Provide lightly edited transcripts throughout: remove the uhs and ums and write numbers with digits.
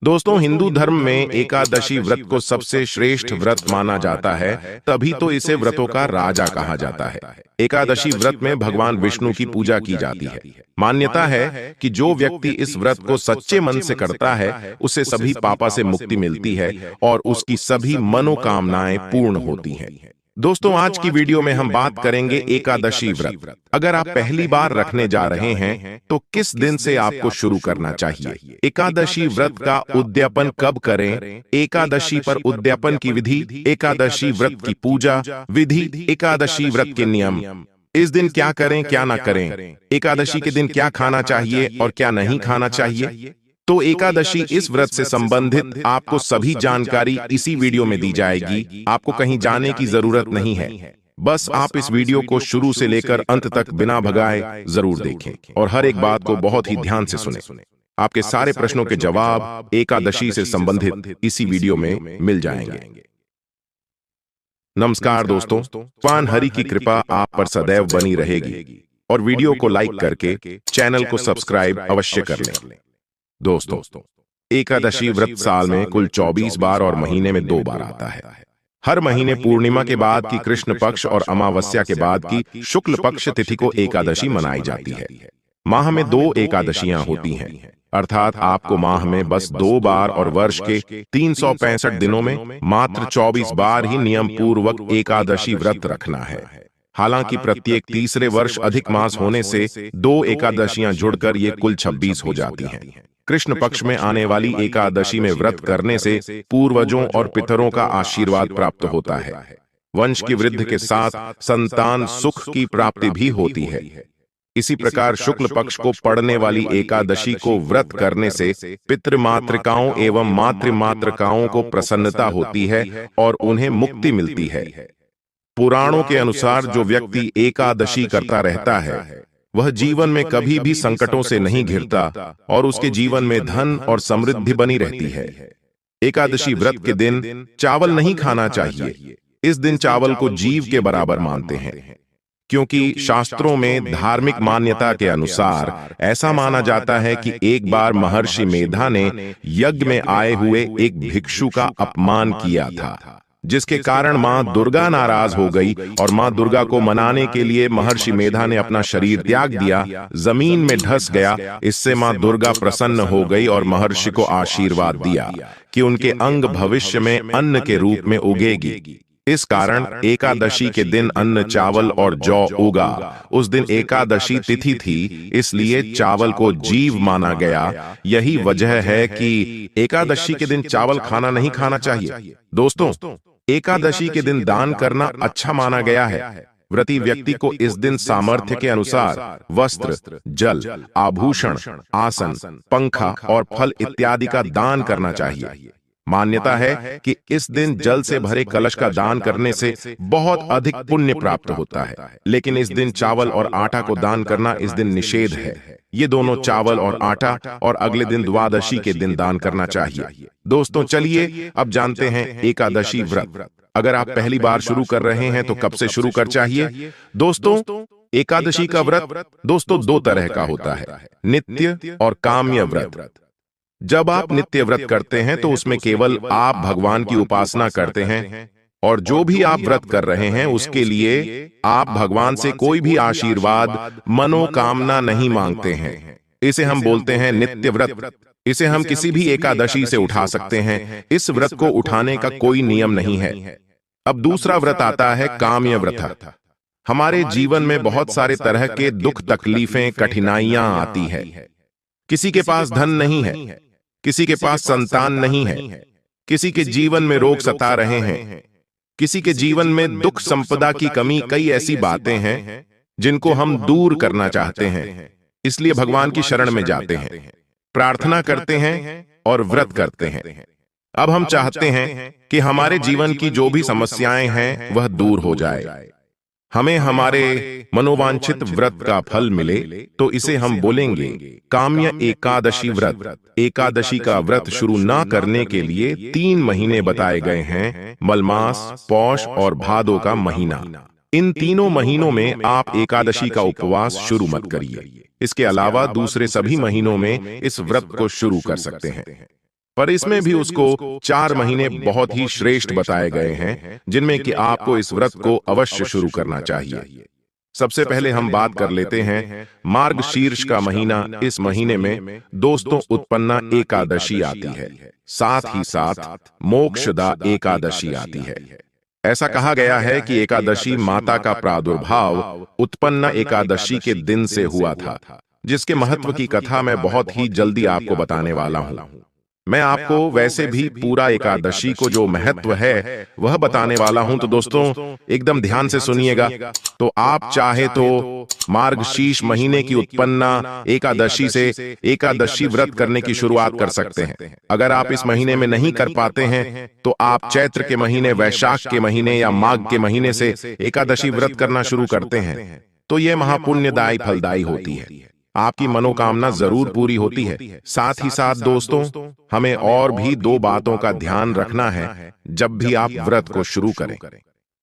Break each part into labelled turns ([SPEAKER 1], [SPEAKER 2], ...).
[SPEAKER 1] दोस्तों, हिंदू धर्म में एकादशी व्रत को सबसे श्रेष्ठ व्रत माना जाता है। तभी तो इसे व्रतों का राजा कहा जाता है। एकादशी व्रत में भगवान विष्णु की पूजा की जाती है। मान्यता है कि जो व्यक्ति इस व्रत को सच्चे मन से करता है, उसे सभी पापों से मुक्ति मिलती है और उसकी सभी मनोकामनाएं पूर्ण होती हैं। दोस्तों, आज की वीडियो में हम बात करेंगे एकादशी व्रत। अगर आप पहली बार रखने जा रहे हैं तो किस दिन से आपको शुरू करना चाहिए? एकादशी व्रत का उद्यापन कब करें? एकादशी पर उद्यापन की विधि, एकादशी व्रत की पूजा विधि, एकादशी व्रत के नियम, इस दिन क्या करें क्या ना करें, एकादशी के दिन क्या खाना चाहिए और क्या नहीं खाना चाहिए। तो एकादशी इस व्रत से संबंधित आपको सभी जानकारी इसी वीडियो में दी जाएगी। आपको कहीं जाने की जरूरत नहीं है। बस आप इस वीडियो को शुरू से लेकर अंत तक बिना भगाए जरूर देखें और हर एक बात को बहुत ही ध्यान से सुनें। आपके सारे प्रश्नों के जवाब एकादशी से संबंधित इसी वीडियो में मिल जाएंगे। नमस्कार दोस्तों, भगवान हरि की कृपा आप पर सदैव बनी रहेगी और वीडियो को लाइक करके चैनल को सब्सक्राइब अवश्य कर लें। दोस्तों, एकादशी व्रत साल में कुल 24 बार और महीने में 2 बार आता है। हर महीने पूर्णिमा के बाद की कृष्ण पक्ष और अमावस्या के बाद की शुक्ल पक्ष तिथि को एकादशी मनाई जाती है। माह में 2 एकादशियां होती हैं, अर्थात आपको माह में बस 2 बार और वर्ष के 365 दिनों में मात्र 24 बार ही नियम पूर्वक एकादशी व्रत रखना है। हालांकि प्रत्येक तीसरे वर्ष अधिक मास होने से 2 एकादशियां जुड़कर ये कुल 26 हो जाती हैं। कृष्ण पक्ष में आने वाली एकादशी में व्रत करने से पूर्वजों और पितरों का आशीर्वाद प्राप्त होता है। वंश की वृद्धि के साथ संतान सुख की प्राप्ति भी होती है। इसी प्रकार शुक्ल पक्ष को पड़ने वाली एकादशी को व्रत करने से पितृमातृकाओं एवं मातृमातृकाओं को प्रसन्नता होती है और उन्हें मुक्ति मिलती है। पुराणों के अनुसार जो व्यक्ति एकादशी करता रहता है, वह जीवन में कभी भी संकटों से नहीं घिरता और उसके जीवन में धन और समृद्धि बनी रहती है। एकादशी व्रत के दिन चावल नहीं खाना चाहिए। इस दिन चावल को जीव के बराबर मानते हैं, क्योंकि शास्त्रों में धार्मिक मान्यता के अनुसार ऐसा माना जाता है कि एक बार महर्षि मेधा ने यज्ञ में आए हुए एक भिक्षु का अपमान किया था, जिसके कारण मां दुर्गा नाराज हो गई और मां दुर्गा को मनाने के लिए महर्षि मेधा ने अपना शरीर त्याग दिया, जमीन में धंस गया। इससे मां दुर्गा प्रसन्न हो गई और महर्षि को आशीर्वाद दिया कि उनके अंग भविष्य में अन्न के रूप में उगेगी। इस कारण एकादशी के दिन अन्न चावल और जौ उगा। उस दिन एकादशी तिथि थी, इसलिए चावल को जीव माना गया। यही वजह है कि एकादशी के दिन चावल खाना नहीं खाना चाहिए। दोस्तों, एकादशी के दिन दान करना अच्छा माना गया है। व्रती व्यक्ति को इस दिन सामर्थ्य के अनुसार वस्त्र, जल, आभूषण, आसन, पंखा और फल इत्यादि का दान करना चाहिए। मान्यता है कि इस दिन जल से भरे कलश का दान करने से बहुत अधिक पुण्य प्राप्त होता है। लेकिन इस दिन चावल और आटा को दान करना इस दिन निषेध है। ये दोनों चावल और आटा और अगले दिन द्वादशी के दिन दान करना चाहिए। दोस्तों, चलिए अब जानते हैं एकादशी व्रत। अगर आप पहली बार शुरू कर रहे हैं तो कब से शुरू कर चाहिए? दोस्तों, एकादशी का व्रत दोस्तों 2 तरह का होता है, नित्य और काम्य व्रत। जब आप नित्य व्रत करते हैं तो उसमें केवल आप भगवान की उपासना करते हैं और जो भी आप व्रत कर रहे हैं उसके लिए आप भगवान से कोई भी आशीर्वाद, मनोकामना नहीं मांगते हैं। इसे हम बोलते हैं नित्य व्रत। इसे हम किसी भी एकादशी से उठा सकते हैं। इस व्रत को उठाने का कोई नियम नहीं है। अब दूसरा व्रत आता है काम्य व्रत। हमारे जीवन में बहुत सारे तरह के दुख, तकलीफें, कठिनाइयां आती है। किसी के पास धन नहीं है, किसी के पास संतान नहीं है, किसी के जीवन में रोग सता रहे हैं, किसी के जीवन में दुख संपदा की कमी, कई ऐसी बातें हैं जिनको हम दूर करना चाहते हैं। इसलिए भगवान की शरण में जाते हैं, प्रार्थना करते हैं और व्रत करते हैं। अब हम चाहते हैं कि हमारे जीवन की जो भी समस्याएं हैं वह दूर हो जाए, हमें हमारे मनोवांछित व्रत का फल मिले, तो इसे हम बोलेंगे काम्य एकादशी व्रत। एकादशी का व्रत शुरू ना करने के लिए 3 महीने बताए गए हैं, मलमास, पौष और भादो का महीना। इन तीनों महीनों में आप एकादशी का उपवास शुरू मत करिए। इसके अलावा दूसरे सभी महीनों में इस व्रत को शुरू कर सकते हैं। पर इसमें भी उसको 4 महीने बहुत ही श्रेष्ठ बताए गए हैं, जिनमें कि आपको इस व्रत को अवश्य शुरू करना चाहिए। सबसे पहले हम बात कर लेते हैं मार्गशीर्ष का महीना। इस महीने में दोस्तों उत्पन्ना एकादशी आती है, साथ ही साथ मोक्षदा एकादशी आती है। ऐसा कहा गया है कि एकादशी माता का प्रादुर्भाव उत्पन्ना एकादशी के दिन से हुआ था, जिसके महत्व की कथा मैं बहुत ही जल्दी आपको बताने वाला हूं। मैं आपको वैसे भी पूरा एकादशी को जो महत्व है वह बताने वाला हूं, तो दोस्तों एकदम ध्यान से सुनिएगा। तो आप चाहे तो मार्गशीर्ष महीने की उत्पन्ना एकादशी से एकादशी व्रत करने की शुरुआत कर सकते हैं। अगर आप इस महीने में नहीं कर पाते हैं तो आप चैत्र के महीने, वैशाख के महीने या माघ के महीने से एकादशी व्रत करना शुरू करते हैं, तो यह महापुण्यदायी फलदायी होती है। आपकी मनोकामना जरूर पूरी होती है। साथ ही साथ दोस्तों हमें और भी 2 बातों का ध्यान रखना है जब भी आप व्रत को शुरू करें।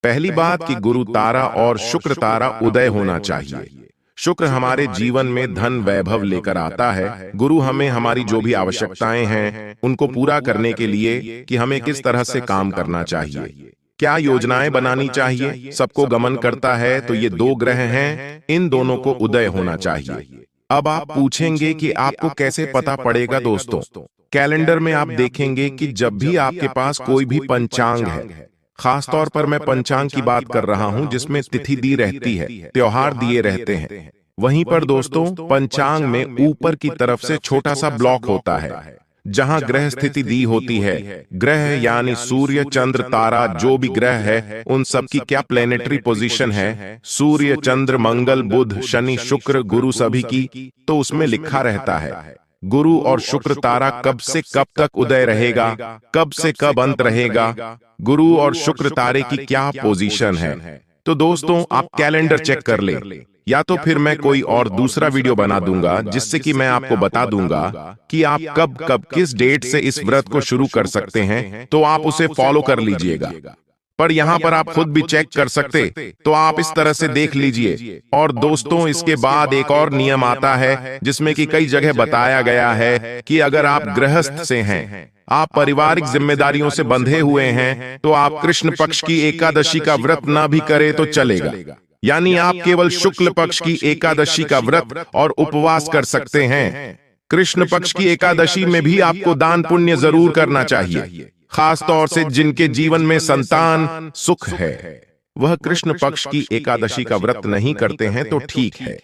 [SPEAKER 1] पहली बात कि गुरु तारा और शुक्र तारा उदय होना चाहिए। शुक्र हमारे जीवन में धन वैभव लेकर आता है। गुरु हमें हमारी जो भी आवश्यकताएं हैं उनको पूरा करने के लिए कि हमें किस तरह से काम करना चाहिए, क्या योजनाएं बनानी चाहिए, सबको गमन करता है। तो ये 2 ग्रह हैं, इन दोनों को उदय होना चाहिए। अब आप पूछेंगे कि आपको कैसे पता पड़ेगा। दोस्तों कैलेंडर में आप देखेंगे कि जब भी आपके पास कोई भी पंचांग है, खासतौर पर मैं पंचांग की बात कर रहा हूं जिसमें तिथि दी रहती है, त्योहार दिए रहते हैं, वहीं पर दोस्तों पंचांग में ऊपर की तरफ से छोटा सा ब्लॉक होता है जहां ग्रह स्थिति दी होती है। ग्रह यानी सूर्य, चंद्र, तारा, जो भी ग्रह है उन सब की क्या प्लेनेटरी पोजीशन है, सूर्य, चंद्र, मंगल, बुध, शनि, शुक्र, गुरु सभी की, तो उसमें लिखा रहता है गुरु और शुक्र तारा कब से कब तक उदय रहेगा, कब से कब अंत रहेगा, गुरु और शुक्र तारे की क्या पोजीशन है। तो दोस्तों आप कैलेंडर चेक कर ले, या तो फिर मैं कोई और दूसरा वीडियो बना दूंगा जिससे कि मैं आपको बता दूंगा कि आप कब कब किस डेट से इस व्रत को शुरू कर सकते हैं, तो आप उसे फॉलो कर लीजिएगा। पर यहाँ पर आप खुद भी चेक कर सकते, तो आप इस तरह से देख लीजिए। और दोस्तों इसके बाद एक और नियम आता है जिसमें कि कई जगह बताया गया है कि अगर आप गृहस्थ से हैं, आप पारिवारिक जिम्मेदारियों से बंधे हुए हैं, तो आप कृष्ण पक्ष की एकादशी का व्रत ना भी करें तो चलेगा। यानी आप केवल शुक्ल पक्ष की एकादशी का व्रत और उपवास कर सकते हैं। कृष्ण पक्ष की एकादशी में भी आपको दान पुण्य जरूर करना चाहिए। खास तौर से जिनके जीवन में संतान सुख है, वह कृष्ण पक्ष की एकादशी का व्रत नहीं करते हैं तो ठीक है,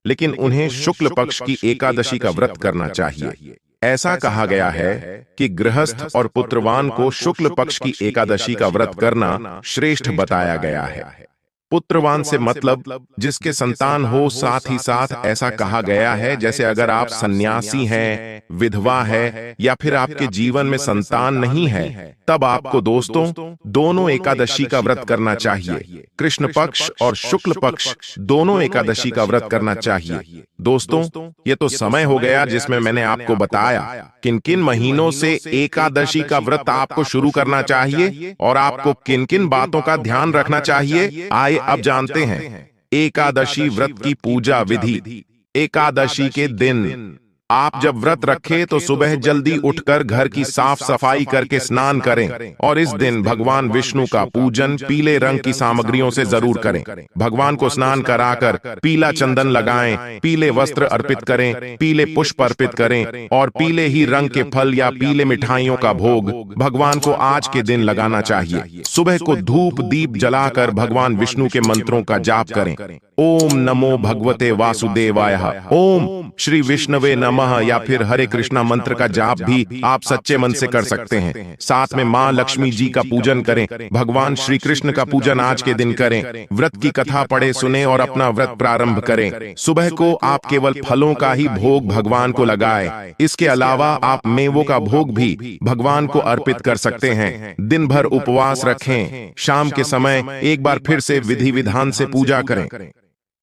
[SPEAKER 1] लेकिन उन्हें शुक्ल पक्ष की एकादशी का व्रत करना चाहिए। ऐसा कहा गया है कि गृहस्थ और पुत्रवान को शुक्ल पक्ष की एकादशी का व्रत करना श्रेष्ठ बताया गया है। पुत्रवान से मतलब जिसके संतान हो। साथ ही साथ ऐसा कहा गया है जैसे अगर आप सन्यासी हैं, विधवा है, या फिर आपके जीवन में संतान नहीं है, तब आपको दोस्तों दोनों एकादशी का व्रत करना चाहिए। कृष्ण पक्ष और शुक्ल पक्ष दोनों एकादशी का व्रत करना चाहिए। दोस्तों ये तो समय हो गया जिसमें मैंने आपको बताया किन किन महीनों से एकादशी का व्रत आपको शुरू करना चाहिए और आपको किन किन बातों का ध्यान रखना चाहिए। आइए अब जानते हैं एकादशी व्रत की पूजा विधि। एकादशी के दिन आप जब व्रत रखें तो सुबह जल्दी उठकर घर की साफ सफाई करके स्नान करें और इस दिन भगवान विष्णु का पूजन पीले रंग की सामग्रियों से जरूर करें। भगवान को स्नान कराकर पीला चंदन लगाएं, पीले वस्त्र अर्पित करें, पीले पुष्प अर्पित करें और पीले ही रंग के फल या पीले मिठाइयों का भोग भगवान को आज के दिन लगाना चाहिए। सुबह को धूप दीप जलाकर भगवान विष्णु के मंत्रों का जाप करें। ओम नमो भगवते वासुदेवाय, ओम श्री विष्णवे नमः, या फिर हरे कृष्णा मंत्र का जाप भी आप सच्चे मन से कर सकते हैं। साथ में मां लक्ष्मी जी का पूजन करें, भगवान श्री कृष्ण का पूजन आज के दिन करें, व्रत की कथा पढ़े सुने और अपना व्रत प्रारंभ करें। सुबह को आप केवल फलों का ही भोग भगवान को लगाएं। इसके अलावा आप मेवों का भोग भी भगवान को अर्पित कर सकते हैं। दिन भर उपवास रखें, शाम के समय एक बार फिर से विधि विधान से पूजा करें।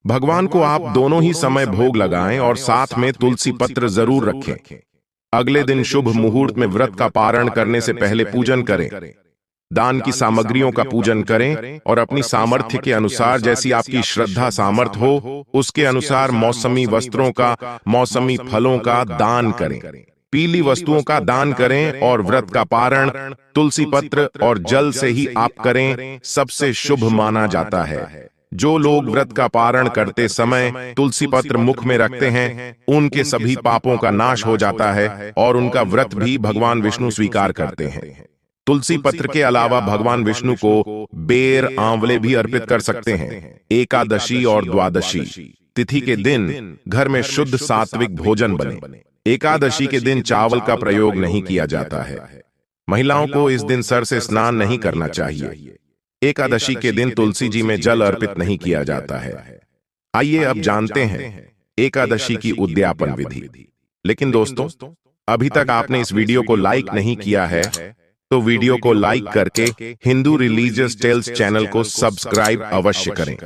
[SPEAKER 1] भगवान को आप दोनों ही समय भोग लगाएं और साथ में तुलसी पत्र जरूर रखें। अगले दिन शुभ मुहूर्त में व्रत का पारण करने से पहले पूजन करें। दान की सामग्रियों का पूजन करें और अपनी सामर्थ्य के अनुसार, जैसी आपकी श्रद्धा सामर्थ हो, उसके अनुसार मौसमी वस्त्रों का, मौसमी फलों का दान करें। पीली वस्तुओं का दान करें और व्रत का पारण तुलसी पत्र और जल से ही आप करें, सबसे शुभ माना जाता है। जो लोग व्रत का पारण करते समय तुलसी पत्र मुख में रखते हैं, उनके सभी पापों का नाश हो जाता है और उनका व्रत भी भगवान विष्णु स्वीकार करते हैं। तुलसी पत्र के अलावा भगवान विष्णु को बेर आंवले भी अर्पित कर सकते हैं। एकादशी और द्वादशी तिथि के दिन घर में शुद्ध सात्विक भोजन बने। एकादशी के दिन चावल का प्रयोग नहीं किया जाता है। महिलाओं को इस दिन सर से स्नान नहीं करना चाहिए। एकादशी के दिन तुलसी जी में जल अर्पित नहीं किया जाता है। आइए अब जानते हैं एकादशी की उद्यापन विधि। लेकिन दोस्तों, अभी तक आपने इस वीडियो को लाइक नहीं किया है तो वीडियो को लाइक करके हिंदू रिलीजियस टेल्स चैनल को सब्सक्राइब अवश्य करें।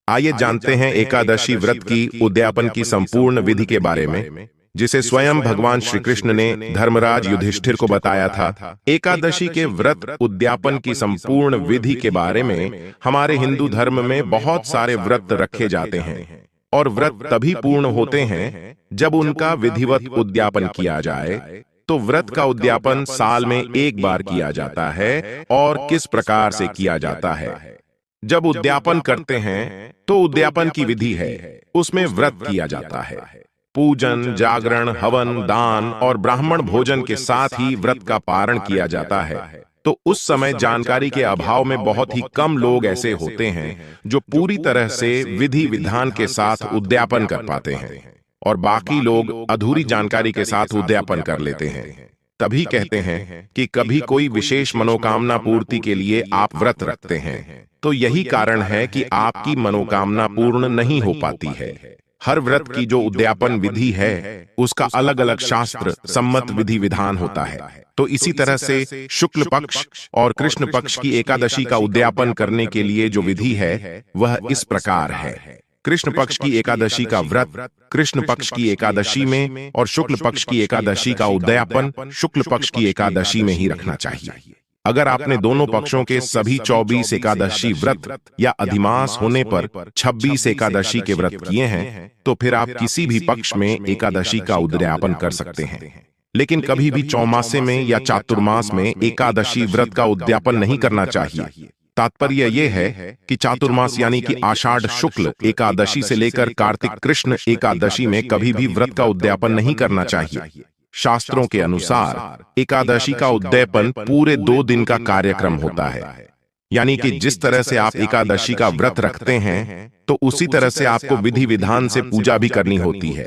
[SPEAKER 1] आइए जानते हैं एकादशी व्रत की उद्यापन की संपूर्ण विधि के बारे में, जिसे स्वयं भगवान श्री कृष्ण ने धर्मराज युधिष्ठिर को बताया था। एकादशी के व्रत उद्यापन की संपूर्ण विधि के बारे में हमारे हिंदू धर्म में बहुत सारे व्रत रखे जाते हैं और व्रत तभी पूर्ण होते हैं जब उनका विधिवत उद्यापन किया जाए। तो व्रत का उद्यापन साल में एक बार किया जाता है और किस प्रकार से किया जाता है। जब उद्यापन करते हैं तो उद्यापन की विधि है, उसमें व्रत किया जाता है। पूजन, जागरण, हवन, दान और ब्राह्मण भोजन के साथ ही व्रत का पारण किया जाता है। तो उस समय जानकारी के अभाव में बहुत ही कम लोग ऐसे होते हैं जो पूरी तरह से विधि विधान के साथ उद्यापन कर पाते हैं और बाकी लोग अधूरी जानकारी के साथ उद्यापन कर लेते हैं। तभी कहते हैं कि कभी कोई विशेष मनोकामना पूर्ति के लिए आप व्रत रखते हैं, तो यही कारण है कि आपकी मनोकामना पूर्ण नहीं हो पाती है। हर व्रत की जो उद्यापन विधि है उसका अलग अलग शास्त्र सम्मत विधि विधान होता है। तो इसी तरह से शुक्ल पक्ष और कृष्ण पक्ष की एकादशी का उद्यापन करने के लिए जो विधि है वह इस प्रकार है। कृष्ण पक्ष की एकादशी का व्रत कृष्ण पक्ष की एकादशी में और शुक्ल पक्ष की एकादशी का उद्यापन शुक्ल पक्ष की एकादशी में ही रखना चाहिए। अगर आपने दोनों पक्षों के सभी 24 एकादशी व्रत या अधिमास होने पर 26 एकादशी के व्रत किए हैं तो फिर आप किसी भी पक्ष में एकादशी का उद्यापन कर सकते हैं। लेकिन कभी भी चौमासे में या चातुर्मास में एकादशी व्रत का उद्यापन नहीं करना चाहिए। तात्पर्य यह है कि चातुर्मास यानी कि आषाढ़ शुक्ल एकादशी से लेकर कार्तिक कृष्ण एकादशी में कभी भी व्रत का उद्यापन नहीं करना चाहिए। शास्त्रों के अनुसार एकादशी का उद्यापन पूरे 2 दिन का कार्यक्रम होता है। यानी कि जिस तरह से आप एकादशी का व्रत रखते हैं तो उसी तरह से आपको विधि विधान से पूजा भी करनी होती है।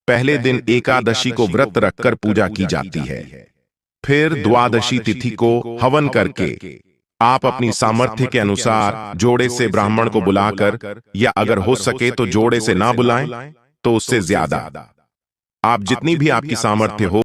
[SPEAKER 1] पहले दिन एकादशी को व्रत रखकर पूजा की जाती है। फिर द्वादशी तिथि को हवन करके आप अपनी सामर्थ्य के अनुसार जोड़े से ब्राह्मण को बुलाकर, या अगर हो सके तो जोड़े से ना बुलाएं तो उससे ज्यादा, आप जितनी भी आपकी सामर्थ्य हो